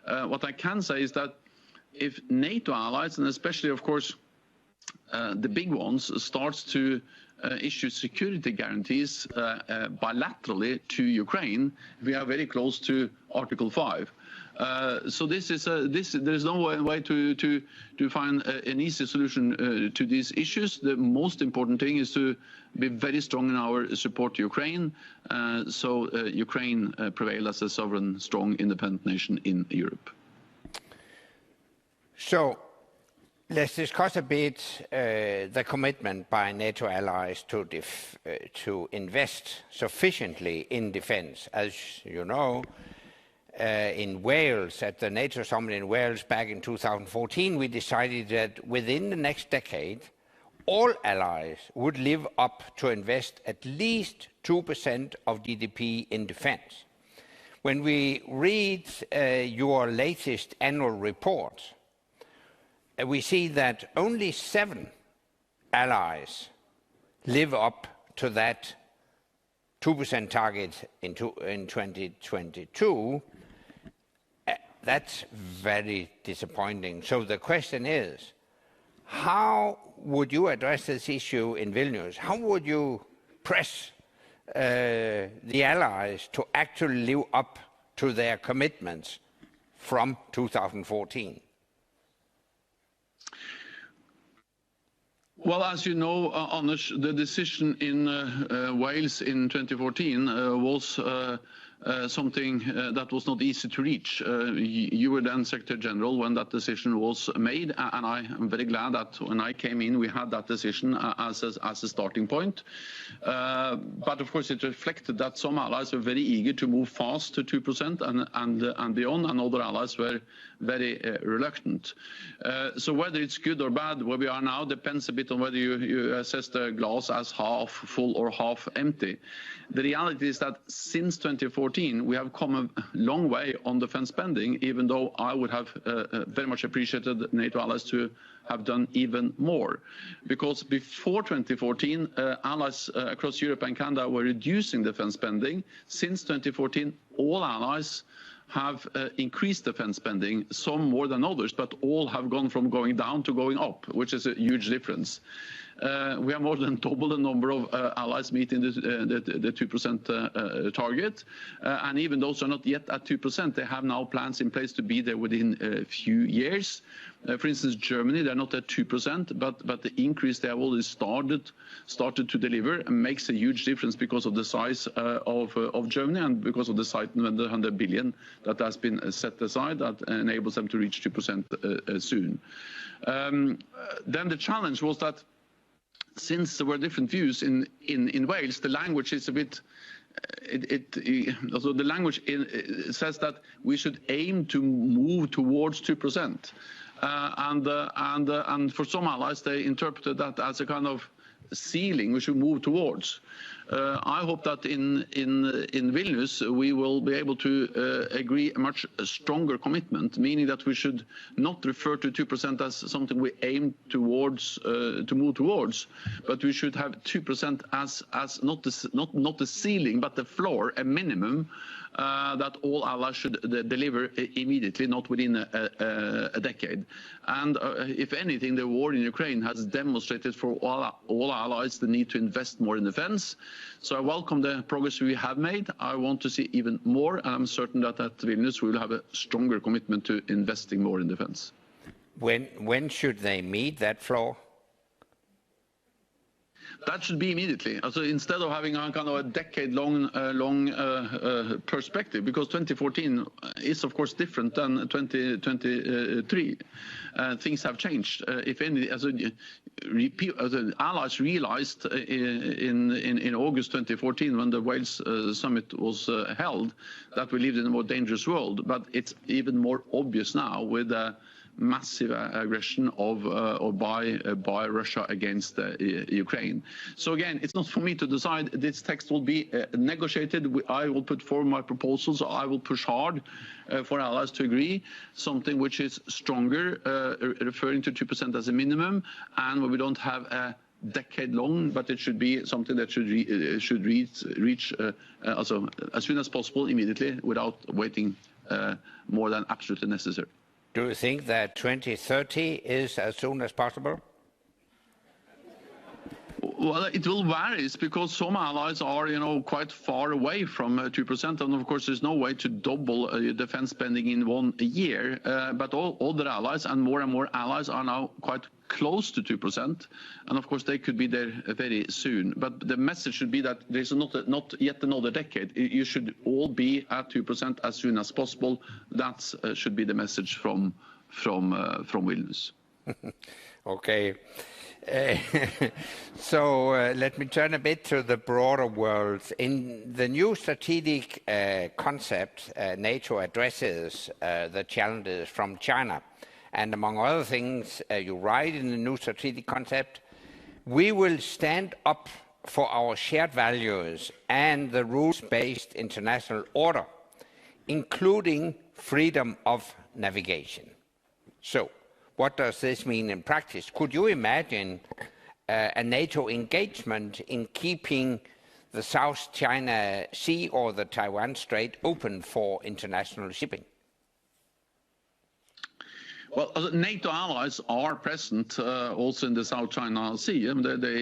What I can say is that if NATO allies, and especially, of course, the big ones, starts to issue security guarantees bilaterally to Ukraine, we are very close to Article 5. So there's no way to find an easy solution to these issues. The most important thing is to be very strong in our support to Ukraine, so Ukraine prevail as a sovereign, strong, independent nation in Europe. So let's discuss a bit the commitment by NATO allies to invest sufficiently in defense. As you know, in Wales, at the NATO summit in Wales back in 2014, we decided that within the next decade, all allies would live up to invest at least 2% of GDP in defense. When we read your latest annual report, we see that only 7 allies live up to that 2% target in 2022. That's very disappointing. So the question is, how would you address this issue in Vilnius? How would you press the allies to actually live up to their commitments from 2014? Well, as you know, Anders, the decision in Wales in 2014 was something that was not easy to reach. You were then Secretary General when that decision was made, and I am very glad that when I came in, we had that decision as a starting point. But of course, it reflected that some allies were very eager to move fast to 2% and beyond, and other allies were very reluctant. So whether it's good or bad where we are now depends a bit on whether you assess the glass as half full or half empty. The reality is that since 2014, we have come a long way on defense spending, even though I would have very much appreciated NATO allies to have done even more. Because before 2014, allies across Europe and Canada were reducing defense spending. Since 2014, all allies have increased defense spending, some more than others, but all have gone from going down to going up, which is a huge difference. We have more than double the number of allies meeting the 2% target. And even those who are not yet at 2%, they have now plans in place to be there within a few years. For instance, Germany, they're not at 2%, but the increase they have already started to deliver and makes a huge difference because of the size of Germany and because of the size of the 100 billion that has been set aside that enables them to reach 2% soon. Then the challenge was that since there were different views in Wales, the language is a bit. Also the language says that we should aim to move towards 2%, and for some allies they interpreted that as a kind of ceiling we should move towards. I hope that in Vilnius we will be able to agree a much stronger commitment, meaning that we should not refer to 2% as something we aim towards to move towards, but we should have 2% as not the ceiling but the floor, a minimum that all allies should deliver immediately, not within a decade. And if anything, the war in Ukraine has demonstrated for all allies the need to invest more in defense. So I welcome the progress we have made. I want to see even more, and I'm certain that at Vilnius we will have a stronger commitment to investing more in defense. When should they meet that floor? That should be immediately. So instead of having a kind of a decade-long perspective, because 2014 is of course different than 2023. Things have changed. If any, as the allies realized in August 2014, when the Wales summit was held, that we lived in a more dangerous world. But it's even more obvious now with the massive aggression by Russia against Ukraine. So again, it's not for me to decide. This text will be negotiated. I will put forward my proposals. I will push hard for allies to agree, something which is stronger, referring to 2% as a minimum, and where we don't have a decade long, but it should be something that should reach also as soon as possible, immediately, without waiting more than absolutely necessary. Do you think that 2030 is as soon as possible? Well, it will vary because some allies are, quite far away from 2%, and of course there's no way to double defense spending in 1 year. But all other allies and more allies are now quite close to 2%, and of course they could be there very soon. But the message should be that there's not yet another decade. You should all be at 2% as soon as possible. That should be the message from Vilnius. Okay. So let me turn a bit to the broader world. In the new strategic concept, NATO addresses the challenges from China. And among other things, you write in the new strategic concept, we will stand up for our shared values and the rules-based international order, including freedom of navigation. So, what does this mean in practice? Could you imagine a NATO engagement in keeping the South China Sea or the Taiwan Strait open for international shipping? Well, NATO allies are present also in the South China Sea.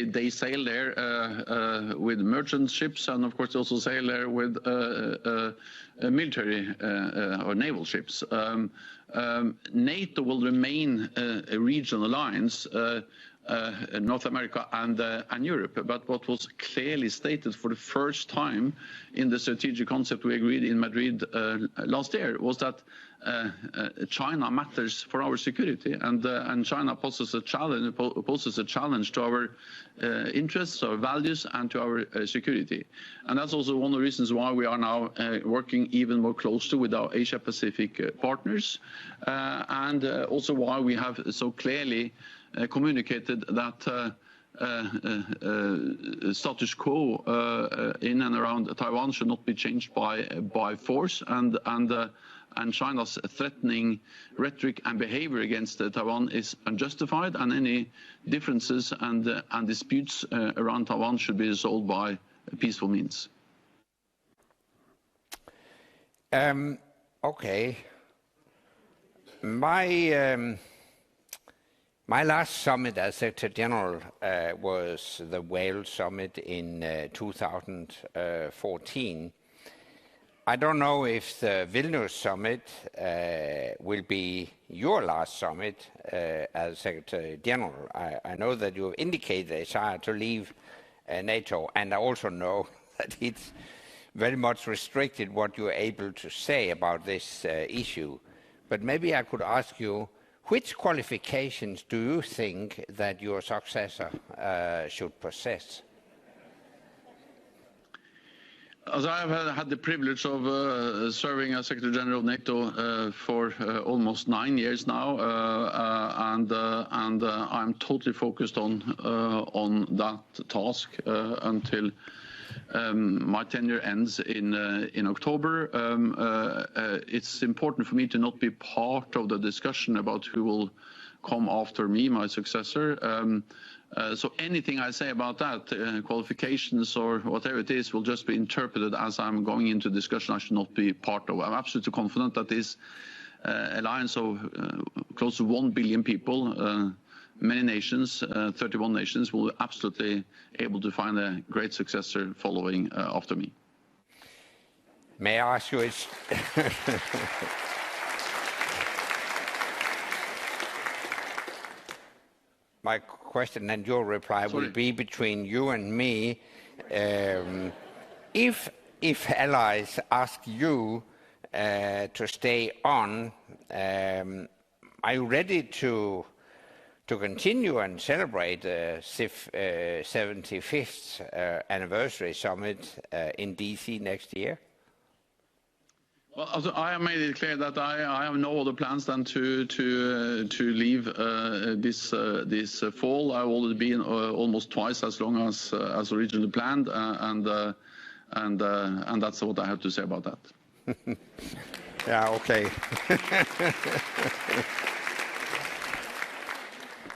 They sail there with merchant ships, and of course they also sail there with military or naval ships. NATO will remain a regional alliance, North America and Europe. But what was clearly stated for the first time in the strategic concept we agreed in Madrid last year was that China matters for our security, and China poses a challenge to our interests, our values, and to our security. And that's also one of the reasons why we are now working even more closely with our Asia-Pacific partners, and also why we have so clearly communicated that status quo in and around Taiwan should not be changed by force, and China's threatening rhetoric and behavior against Taiwan is unjustified, and any differences and disputes around Taiwan should be resolved by peaceful means. Okay. My last summit as Secretary General was the Wales Summit in 2014. I don't know if the Vilnius Summit will be your last summit as Secretary General. I know that you have indicated a desire to leave NATO, and I also know that it's very much restricted what you are able to say about this issue. But maybe I could ask you, which qualifications do you think that your successor should possess? As I have had the privilege of serving as Secretary General of NATO for almost 9 years now, and I'm totally focused on that task until my tenure ends in October. It's important for me to not be part of the discussion about who will come after me, my successor. So anything I say about that, qualifications or whatever it is, will just be interpreted as I'm going into discussion I should not be part of. I'm absolutely confident that this alliance of close to 1 billion people, many nations, 31 nations, will be absolutely able to find a great successor following after me. May I ask you, my question and your reply will be between you and me. If allies ask you to stay on, are you ready to continue and celebrate the 75th anniversary summit in DC next year? Well, I have made it clear that I have no other plans than to leave this fall. I've already been almost twice as long as originally planned, and that's what I have to say about that. Yeah. Okay.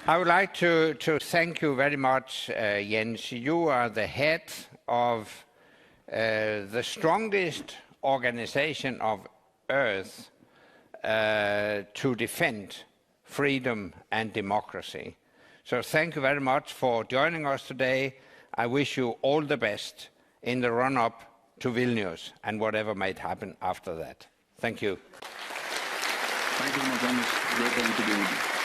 I would like to thank you very much, Jens. You are the head of the strongest organization of earth to defend freedom and democracy. So thank you very much for joining us today. I wish you all the best in the run-up to Vilnius and whatever might happen after that. Thank you. Thank you very much, Anders. Great honor to be with you.